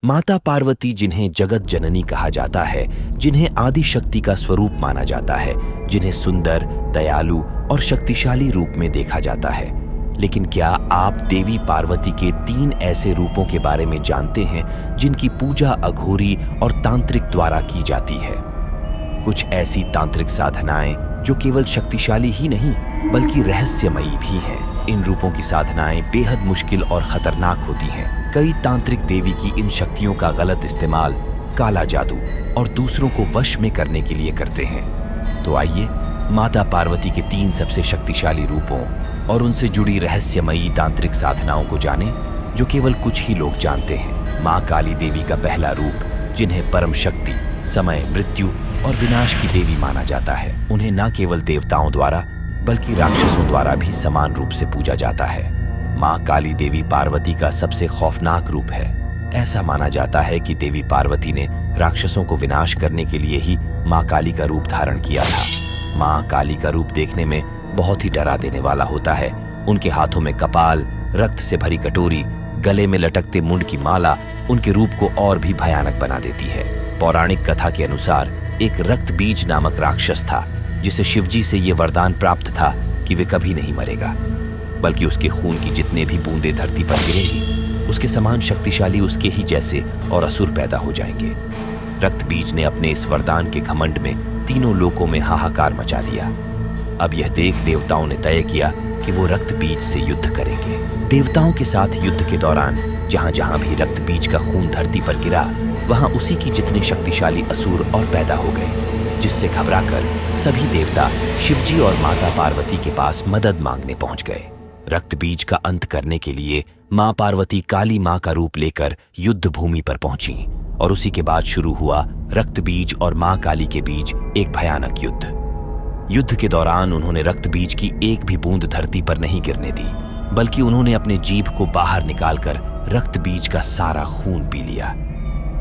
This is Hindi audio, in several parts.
माता पार्वती, जिन्हें जगत जननी कहा जाता है, जिन्हें आदि शक्ति का स्वरूप माना जाता है, जिन्हें सुंदर, दयालु और शक्तिशाली रूप में देखा जाता है। लेकिन क्या आप देवी पार्वती के 3 ऐसे रूपों के बारे में जानते हैं जिनकी पूजा अघोरी और तांत्रिक द्वारा की जाती है? कुछ ऐसी तांत्रिक साधनाएं जो केवल शक्तिशाली ही नहीं बल्कि रहस्यमयी भी हैं। इन रूपों की साधनाएं बेहद मुश्किल और खतरनाक होती हैं। कई तांत्रिक देवी की इन शक्तियों का गलत इस्तेमाल काला जादू और दूसरों को वश में करने के लिए करते हैं। तो आइए माता पार्वती के 3 सबसे शक्तिशाली रूपों और उनसे जुड़ी रहस्यमयी तांत्रिक साधनाओं को जानें जो केवल कुछ ही लोग जानते हैं। माँ काली देवी का पहला रूप, जिन्हें परम शक्ति, समय, मृत्यु और विनाश की देवी माना जाता है। उन्हें न केवल देवताओं द्वारा बल्कि राक्षसों द्वारा भी समान रूप से पूजा जाता है। माँ काली देवी पार्वती का सबसे खौफनाक रूप है। ऐसा माना जाता है कि देवी पार्वती ने राक्षसों को विनाश करने के लिए ही माँ काली का रूप धारण किया था। माँ काली का रूप देखने में बहुत ही डरा देने वाला होता है। उनके हाथों में कपाल, रक्त से भरी कटोरी, गले में लटकते मुंड की माला उनके रूप को और भी भयानक बना देती है। पौराणिक कथा के अनुसार एक रक्त बीज नामक राक्षस था जिसे शिवजी से ये वरदान प्राप्त था कि वे कभी नहीं मरेगा, बल्कि उसके खून की जितने भी बूंदें धरती पर गिरेंगी उसके समान शक्तिशाली उसके ही जैसे और असुर पैदा हो जाएंगे। रक्त बीज ने अपने इस वरदान के घमंड में तीनों लोकों में हाहाकार मचा दिया। अब यह देख देवताओं ने तय किया कि वो रक्त बीज से युद्ध करेंगे। देवताओं के साथ युद्ध के दौरान जहां जहां भी रक्त बीज का खून धरती पर गिरा वहां उसी की जितने शक्तिशाली असुर और पैदा हो गए, जिससे घबराकर सभी देवता शिवजी और माता पार्वती के पास मदद मांगने पहुंच गए। रक्त बीज का अंत करने के लिए मां पार्वती काली मां का रूप लेकर युद्ध भूमि पर पहुंची और उसी के बाद शुरू हुआ रक्त बीज और मां काली के बीच एक भयानक युद्ध। युद्ध के दौरान उन्होंने रक्त बीज की एक भी बूंद धरती पर नहीं गिरने दी, बल्कि उन्होंने अपने जीभ को बाहर निकालकर रक्त बीज का सारा खून पी लिया।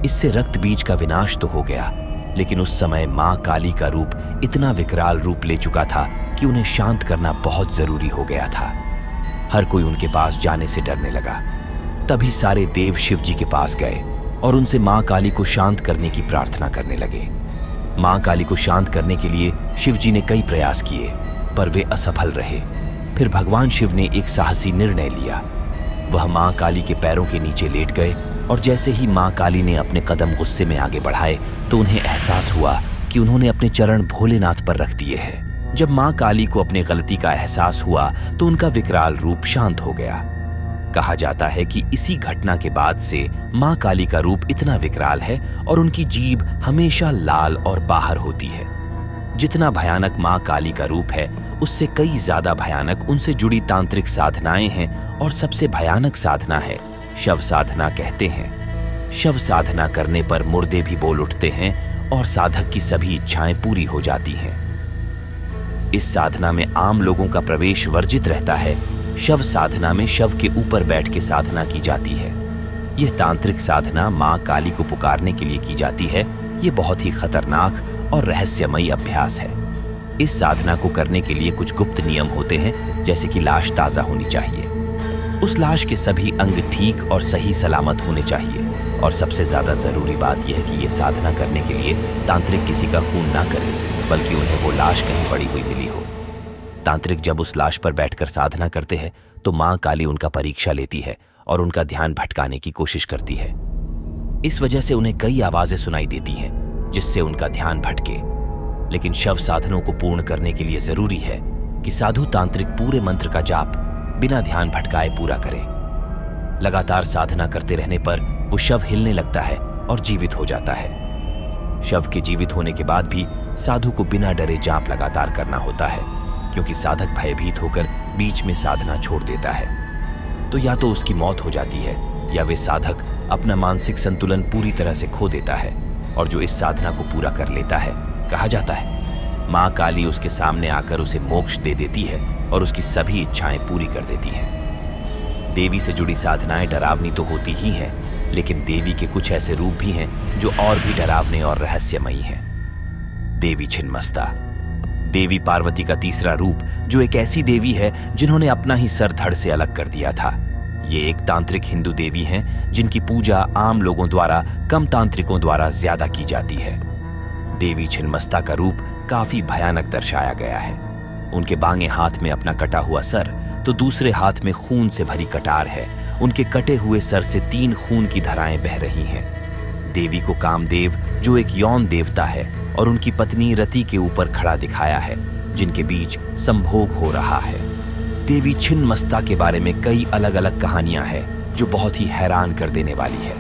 इससे रक्त बीज का विनाश तो हो गया, लेकिन उस समय मां काली का रूप इतना विकराल रूप ले चुका था कि उन्हें शांत करना बहुत जरूरी हो गया था। हर कोई उनके पास जाने से डरने लगा। तभी सारे देव शिव जी के पास गए और उनसे मां काली को शांत करने की प्रार्थना करने लगे। मां काली को शांत करने के लिए शिव जी ने कई प्रयास किए, पर वे असफल रहे। फिर भगवान शिव ने एक साहसी निर्णय लिया। वह मां काली के पैरों के नीचे लेट गए और जैसे ही मां काली ने अपने कदम गुस्से में आगे बढ़ाए तो उन्हें एहसास हुआ कि उन्होंने अपने चरण भोलेनाथ पर रख दिए हैं। जब मां काली को अपनी गलती का एहसास हुआ तो उनका विकराल रूप शांत हो गया। कहा जाता है कि इसी घटना के बाद से मां काली का रूप इतना विकराल है और उनकी जीभ हमेशा लाल और बाहर होती है। जितना भयानक मां काली का रूप है उससे कई ज्यादा भयानक उनसे जुड़ी तांत्रिक साधनाएं हैं और सबसे भयानक साधना है शव साधना कहते हैं। शव साधना करने पर मुर्दे भी बोल उठते हैं और साधक की सभी इच्छाएं पूरी हो जाती हैं। इस साधना में आम लोगों का प्रवेश वर्जित रहता है। शव साधना में शव के ऊपर बैठ के साधना की जाती है। यह तांत्रिक साधना मां काली को पुकारने के लिए की जाती है। यह बहुत ही खतरनाक और रहस्यमयी अभ्यास है। इस साधना को करने के लिए कुछ गुप्त नियम होते हैं, जैसे कि लाश ताजा होनी चाहिए, उस लाश के सभी अंग ठीक और सही सलामत होने चाहिए, और सबसे ज्यादा जरूरी बात यह है कि ये साधना करने के लिए तांत्रिक किसी का खून ना करे, बल्कि उन्हें वो लाश कहीं पड़ी हुई मिली हो। तांत्रिक जब उस लाश पर बैठकर साधना करते हैं तो मां काली उनका परीक्षा लेती है और उनका ध्यान भटकाने की कोशिश करती है। इस वजह से उन्हें कई आवाजें सुनाई देती हैं जिससे उनका ध्यान भटके। लेकिन शव साधनों को पूर्ण करने के लिए जरूरी है कि साधु तांत्रिक पूरे मंत्र का जाप बिना ध्यान भटकाए पूरा करें। लगातार साधना करते रहने पर वो शव हिलने लगता है और जीवित हो जाता है। शव के जीवित होने के बाद भी साधु को बिना डरे जाप लगातार करना होता है, क्योंकि साधक भयभीत होकर बीच में साधना छोड़ देता है तो या तो उसकी मौत हो जाती है या वे साधक अपना मानसिक संतुलन पूरी तरह से खो देता है। और जो इस साधना को पूरा कर लेता है, कहा जाता है मां काली उसके सामने आकर उसे मोक्ष दे देती है और उसकी सभी इच्छाएं पूरी कर देती हैं। देवी से जुड़ी साधनाएं डरावनी तो होती ही हैं, लेकिन देवी के कुछ ऐसे रूप भी हैं जो और भी डरावने और रहस्यमयी हैं। देवी छिन्नमस्ता, देवी पार्वती का तीसरा रूप, जो एक ऐसी देवी है जिन्होंने अपना ही सर धड़ से अलग कर दिया था। ये एक तांत्रिक हिंदू देवी हैं जिनकी पूजा आम लोगों द्वारा कम तांत्रिकों द्वारा ज्यादा की जाती है। देवी छिन्नमस्ता का रूप काफी भयानक दर्शाया गया है। उनके बाएं हाथ में अपना कटा हुआ सर तो दूसरे हाथ में खून से भरी कटार है। उनके कटे हुए सर से 3 खून की धाराएं बह रही हैं। देवी को कामदेव, जो एक यौन देवता है, और उनकी पत्नी रति के ऊपर खड़ा दिखाया है, जिनके बीच संभोग हो रहा है। देवी छिन्नमस्ता के बारे में कई अलग अलग कहानियां हैं जो बहुत ही हैरान कर देने वाली है।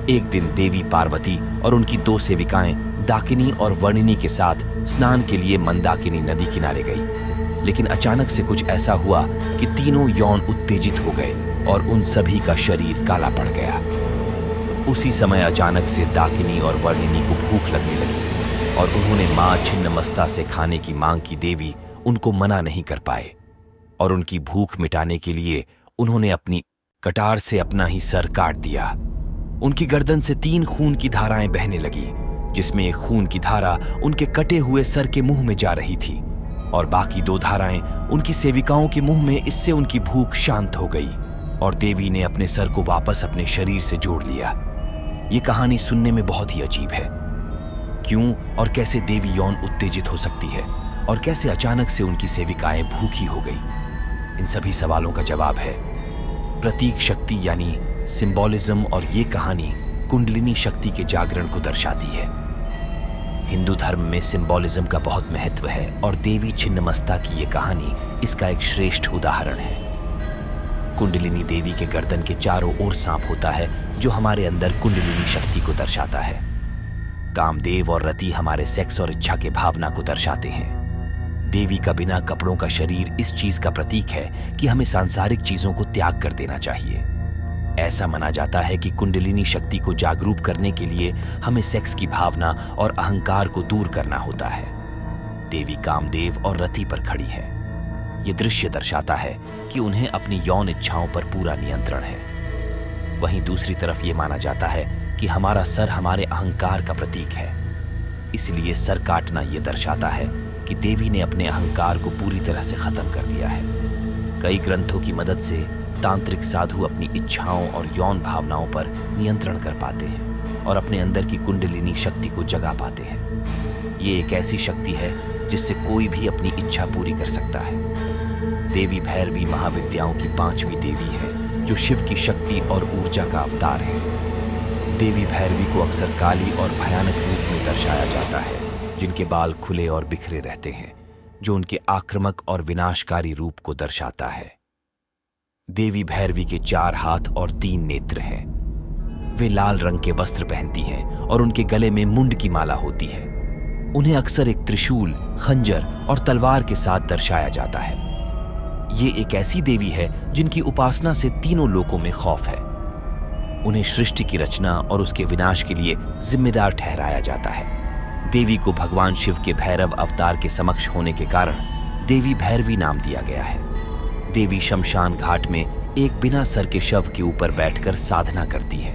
एक दिन देवी पार्वती और उनकी 2 सेविकाएं दाकिनी और वर्णिनी के साथ स्नान के लिए मंदाकिनी नदी किनारे गई। लेकिन अचानक से कुछ ऐसा हुआ कि तीनों यौन उत्तेजित हो गए और उन सभी का शरीर काला पड़ गया। उसी समय अचानक से दाकिनी और वर्णिनी को भूख लगने लगी और उन्होंने मां छिन्नमस्ता से खाने की मांग की। देवी उनको मना नहीं कर पाए और उनकी भूख मिटाने के लिए उन्होंने अपनी कटार से अपना ही सर काट दिया। उनकी गर्दन से 3 खून की धाराएं बहने लगी, जिसमें एक खून की धारा उनके कटे हुए सर के मुंह में जा रही थी और बाकी 2 धाराएं उनकी सेविकाओं के मुंह में। इससे उनकी भूख शांत हो गई और देवी ने अपने सर को वापस अपने शरीर से जोड़ लिया। ये कहानी सुनने में बहुत ही अजीब है। क्यों और कैसे देवी यौन उत्तेजित हो सकती है और कैसे अचानक से उनकी सेविकाएं भूखी हो गई? इन सभी सवालों का जवाब है प्रतीक शक्ति यानी सिंबॉलिज्म। और ये कहानी कुंडलिनी शक्ति के जागरण को दर्शाती है। हिंदू धर्म में सिंबॉलिज्म का बहुत महत्व है और देवी छिन्नमस्ता की ये कहानी इसका एक श्रेष्ठ उदाहरण है। कुंडलिनी देवी के गर्दन के चारों ओर सांप होता है, जो हमारे अंदर कुंडलिनी शक्ति को दर्शाता है। कामदेव और रति हमारे सेक्स और इच्छा के भावना को दर्शाते हैं। देवी का बिना कपड़ों का शरीर इस चीज का प्रतीक है कि हमें सांसारिक चीजों को त्याग कर देना चाहिए। ऐसा माना जाता है कि कुंडलिनी शक्ति को जागरूक करने के लिए हमें सेक्स की भावना और अहंकार को दूर करना होता है। देवी कामदेव और रति पर खड़ी है। ये दृश्य दर्शाता है कि उन्हें अपनी यौन इच्छाओं पर पूरा नियंत्रण है। वहीं दूसरी तरफ ये माना जाता है कि हमारा सर हमारे अहंकार का प्रतीक है। इसलिए सर काटना ये दर्शाता है कि देवी ने अपने अहंकार को पूरी तरह से खत्म कर दिया है। कई ग्रंथों की मदद से तांत्रिक साधु अपनी इच्छाओं और यौन भावनाओं पर नियंत्रण कर पाते हैं और अपने अंदर की कुंडलिनी शक्ति को जगा पाते हैं। ये एक ऐसी शक्ति है जिससे कोई भी अपनी इच्छा पूरी कर सकता है। देवी भैरवी महाविद्याओं की 5वीं देवी है, जो शिव की शक्ति और ऊर्जा का अवतार है। देवी भैरवी को अक्सर काली और भयानक रूप में दर्शाया जाता है, जिनके बाल खुले और बिखरे रहते हैं, जो उनके आक्रामक और विनाशकारी रूप को दर्शाता है। देवी भैरवी के 4 हाथ और 3 नेत्र हैं। वे लाल रंग के वस्त्र पहनती हैं और उनके गले में मुंड की माला होती है। उन्हें अक्सर एक त्रिशूल, खंजर और तलवार के साथ दर्शाया जाता है। ये एक ऐसी देवी है जिनकी उपासना से तीनों लोकों में खौफ है। उन्हें सृष्टि की रचना और उसके विनाश के लिए जिम्मेदार ठहराया जाता है। देवी को भगवान शिव के भैरव अवतार के समक्ष होने के कारण देवी भैरवी नाम दिया गया है। देवी शमशान घाट में एक बिना सर के शव के ऊपर बैठकर साधना करती है।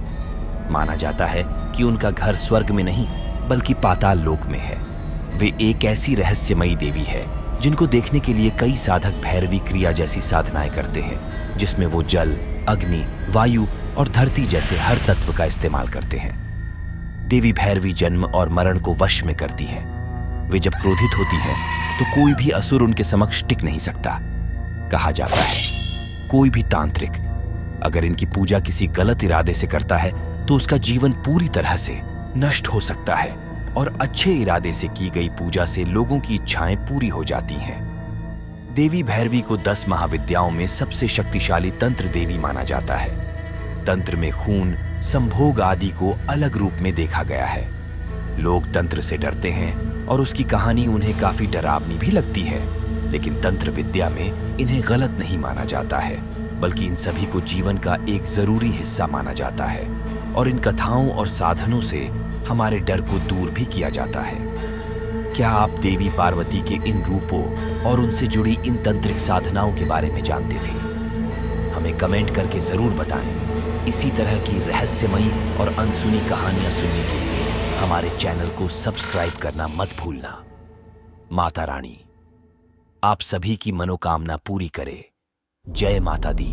माना जाता है कि उनका घर स्वर्ग में नहीं बल्कि पाताल लोक में है। वे एक ऐसी रहस्यमयी देवी है जिनको देखने के लिए कई साधक भैरवी क्रिया जैसी साधनाएं करते हैं, जिसमें वो जल, अग्नि, वायु और धरती जैसे हर तत्व का इस्तेमाल करते हैं। देवी भैरवी जन्म और मरण को वश में करती है। वे जब क्रोधित होती है तो कोई भी असुर उनके समक्ष टिक नहीं सकता। कहा जाता है कोई भी तांत्रिक अगर इनकी पूजा किसी गलत इरादे से करता है तो उसका जीवन पूरी तरह से नष्ट हो सकता है और अच्छे इरादे से की गई पूजा से लोगों की इच्छाएं पूरी हो जाती हैं। देवी भैरवी को 10 महाविद्याओं में सबसे शक्तिशाली तंत्र देवी माना जाता है। तंत्र में खून, संभोग आदि को अलग रूप में देखा गया है। लोग तंत्र से डरते हैं और उसकी कहानी उन्हें काफी डरावनी भी लगती है, लेकिन तंत्र विद्या में इन्हें गलत नहीं माना जाता है, बल्कि इन सभी को जीवन का एक जरूरी हिस्सा माना जाता है और इन कथाओं और साधनों से हमारे डर को दूर भी किया जाता है। क्या आप देवी पार्वती के इन रूपों और उनसे जुड़ी इन तंत्रिक साधनाओं के बारे में जानते थे? हमें कमेंट करके जरूर बताएं। इसी तरह की रहस्यमयी और अनसुनी कहानियां सुनने के लिए हमारे चैनल को सब्सक्राइब करना मत भूलना। माता रानी आप सभी की मनोकामना पूरी करे। जय माता दी।